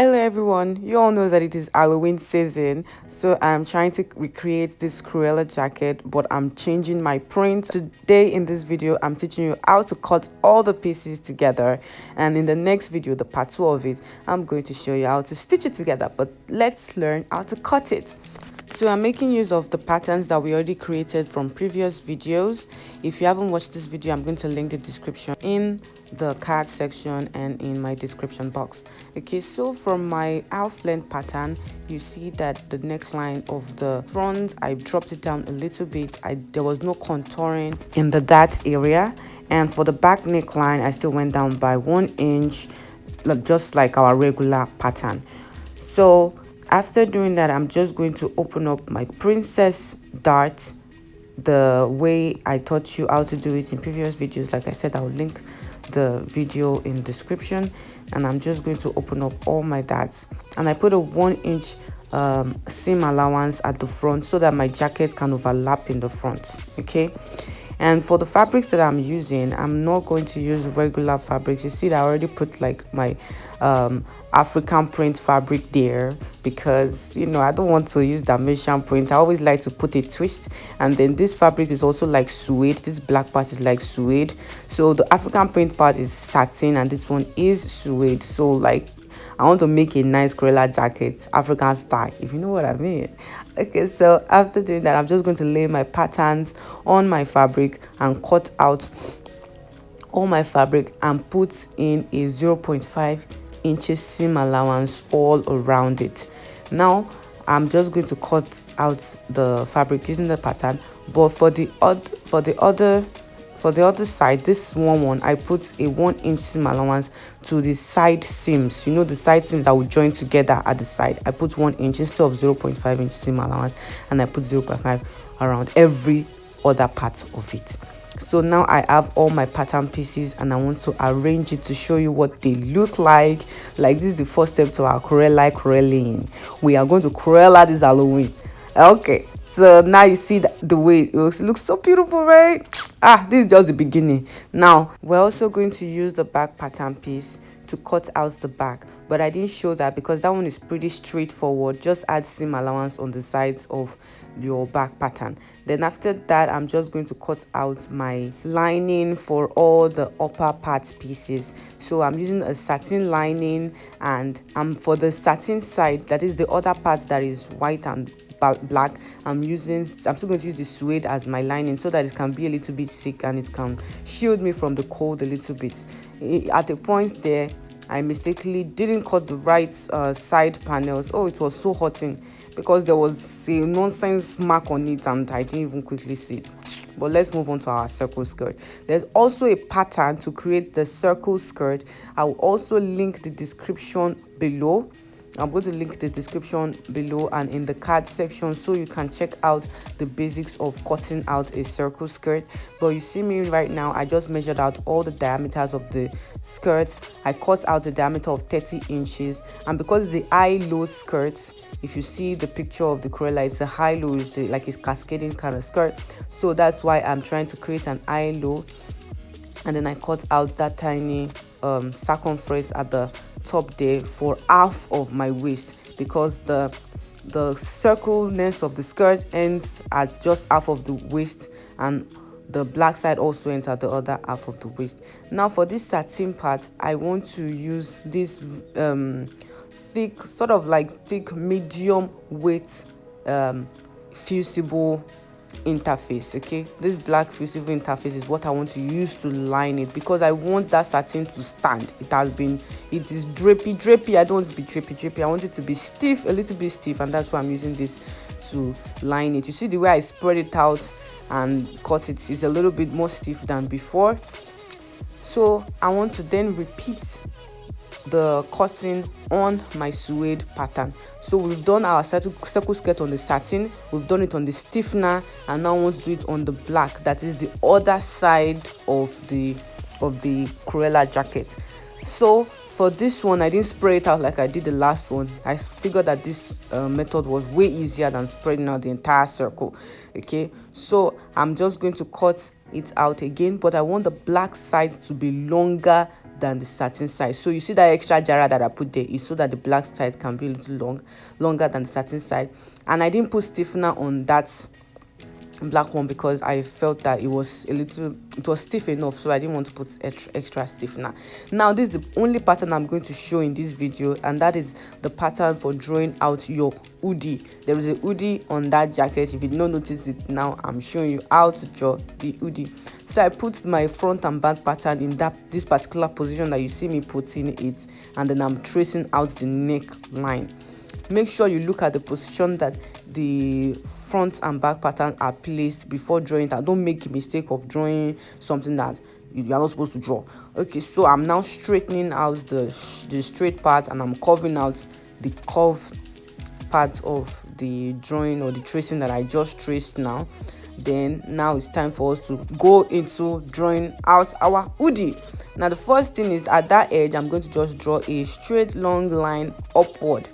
Hello everyone, you all know that it is Halloween season, so I'm trying to recreate this Cruella jacket, but I'm changing my print. Today in this video, I'm teaching you how to cut all the pieces together, and in the next video, the part 2 of it, I'm going to show you how to stitch it together, but let's learn how to cut it. So I'm making use of the patterns that we already created from previous videos. If you haven't watched this video, I'm going to link the description in the card section and in my description box. Okay, so from my half length pattern, you see that the neckline of the front, I dropped it down a little bit. There was no contouring in the that area, and for the back neckline, I still went down by 1 inch, just like our regular pattern. So after doing that, I'm just going to open up my princess dart the way I taught you how to do it in previous videos. Like I said, I'll link the video in description, and I'm just going to open up all my darts, and I put a 1 inch seam allowance at the front so that my jacket can overlap in the front. Okay, and for the fabrics that I'm using, I'm not going to use regular fabrics. You see that I already put like my African print fabric there, because I don't want to use Dalmatian print. I always like to put a twist. And then this fabric is also like suede. This black part is like suede, so the African print part is satin and this one is suede. So like, I want to make a nice Cruella jacket, African style, if you know what I mean. Okay, so after doing that, I'm just going to lay my patterns on my fabric and cut out all my fabric and put in a 0.5 inches seam allowance all around it. Now I'm just going to cut out the fabric using the pattern, but for the other side, this one I put a 1 inch seam allowance to the side seams. You know, the side seams that will join together at the side. I put 1 inch instead of 0.5 inch seam allowance, and I put 0.5 around every other part of it. So now I have all my pattern pieces, and I want to arrange it to show you what they look like. Like, this is the first step to our Cruelling. We are going to Cruella this Halloween. Okay, so now you see the way it looks so beautiful, right? This is just the beginning. Now we're also going to use the back pattern piece to cut out the back, but I didn't show that because that one is pretty straightforward. Just add seam allowance on the sides of your back pattern. Then after that, I'm just going to cut out my lining for all the upper part pieces. So I'm using a satin lining, and for the satin side, that is the other part that is white and black, I'm still going to use the suede as my lining so that it can be a little bit thick and it can shield me from the cold a little bit. At a point there, I mistakenly didn't cut the right side panels. It was so hurting because there was a nonsense mark on it and I didn't even quickly see it. But let's move on to our circle skirt. There's also a pattern to create the circle skirt. I will also link the description below. I'm going to link the description below and in the card section, so you can check out the basics of cutting out a circle skirt. But you see me right now, I just measured out all the diameters of the skirts. I cut out a diameter of 30 inches, and because it's the high-low skirts, if you see the picture of the Cruella, it's a high-low, it's like it's cascading kind of skirt. So that's why I'm trying to create an high-low. And then I cut out that tiny circumference at the top there for half of my waist, because the circleness of the skirt ends at just half of the waist, and the black side also ends at the other half of the waist. Now for this satin part, I want to use this thick, sort of like thick medium weight fusible interface. Okay, this black fusible interface is what I want to use to line it, because I want that satin to stand. It is drapey. I don't want it to be drapey. I want it to be stiff, a little bit stiff, and that's why I'm using this to line it. You see the way I spread it out and cut it is a little bit more stiff than before. So I want to then repeat the cutting on my suede pattern. So we've done our circle skirt on the satin, we've done it on the stiffener, and now I want to do it on the black, that is the other side of the Cruella jacket. So for this one, I didn't spray it out like I did the last one. I figured that this method was way easier than spreading out the entire circle. Okay, so I'm just going to cut it out again, but I want the black side to be longer than the satin side. So you see that extra jara that I put there is so that the black side can be a little longer than the satin side. And I didn't put stiffener on that black one because I felt that it was stiff enough, so I didn't want to put extra stiffener. Now this is the only pattern I'm going to show in this video, and that is the pattern for drawing out your hoodie. There is a hoodie on that jacket. If you did not notice it, now I'm showing you how to draw the hoodie. So I put my front and back pattern in this particular position that you see me putting it, and then I'm tracing out the neckline. Make sure you look at the position that the front and back pattern are placed before drawing that. Don't make the mistake of drawing something that you are not supposed to draw. Okay, so I'm now straightening out the straight part, and I'm curving out the curved part of the drawing or the tracing that I just traced now. Then now it's time for us to go into drawing out our hoodie. Now the first thing is, at that edge I'm going to just draw a straight long line upward.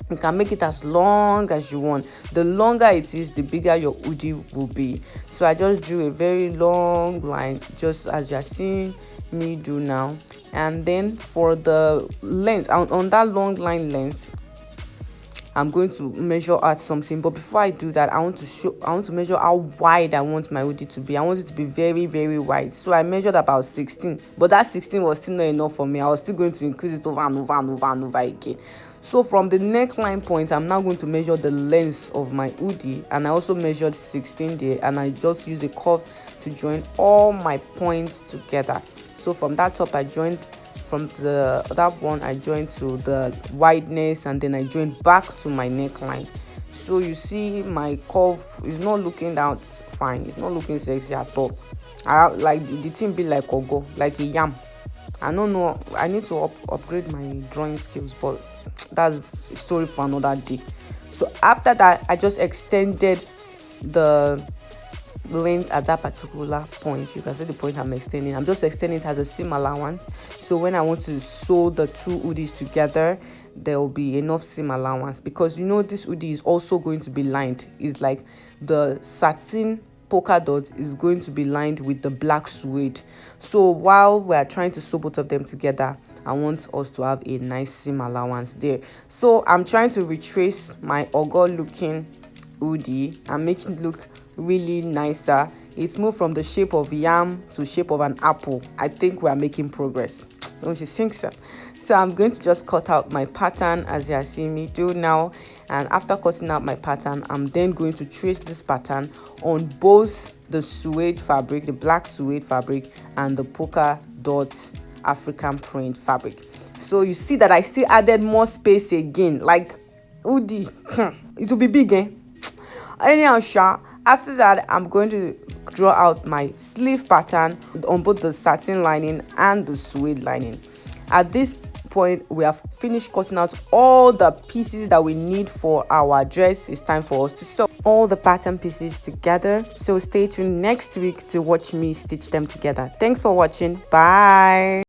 You can make it as long as you want. The longer it is, the bigger your hoodie will be. So I just drew a very long line, just as you're seeing me do now. And then for the length, on that long line length, I'm going to measure out something. But before I do that, I want to measure how wide I want my hoodie to be. I want it to be very, very wide. So I measured about 16, but that 16 was still not enough for me. I was still going to increase it over and over and over and over again. So from the neckline point, I'm now going to measure the length of my hoodie, and I also measured 16 there, and I just use a curve to join all my points together. So from that top, I joined, from that one I joined to the wideness, and then I joined back to my neckline. So you see my curve is not looking out fine, it's not looking sexy at all. I like the thing be like ogo, like a yam. I don't know, I need to upgrade my drawing skills, but that's a story for another day. So after that, I just extended the length at that particular point. You can see the point I'm extending. I'm just extending it as a seam allowance, so when I want to sew the two hoodies together, there will be enough seam allowance, because you know this hoodie is also going to be lined. It's like the satin polka dot is going to be lined with the black suede. So while we are trying to sew both of them together, I want us to have a nice seam allowance there. So I'm trying to retrace my ogo looking hoodie and make it look really nicer. It's moved from the shape of yam to shape of an apple. I think we are making progress, don't you think so? So I'm going to just cut out my pattern as you are seeing me do now. And after cutting out my pattern, I'm then going to trace this pattern on both the suede fabric, the black suede fabric, and the polka dot African print fabric. So you see that I still added more space again, like hoodie. It will be big, eh? Anyhow, after that, I'm going to draw out my sleeve pattern on both the satin lining and the suede lining. At this point, we have finished cutting out all the pieces that we need for our dress. It's time for us to sew all the pattern pieces together. So stay tuned next week to watch me stitch them together. Thanks for watching. Bye.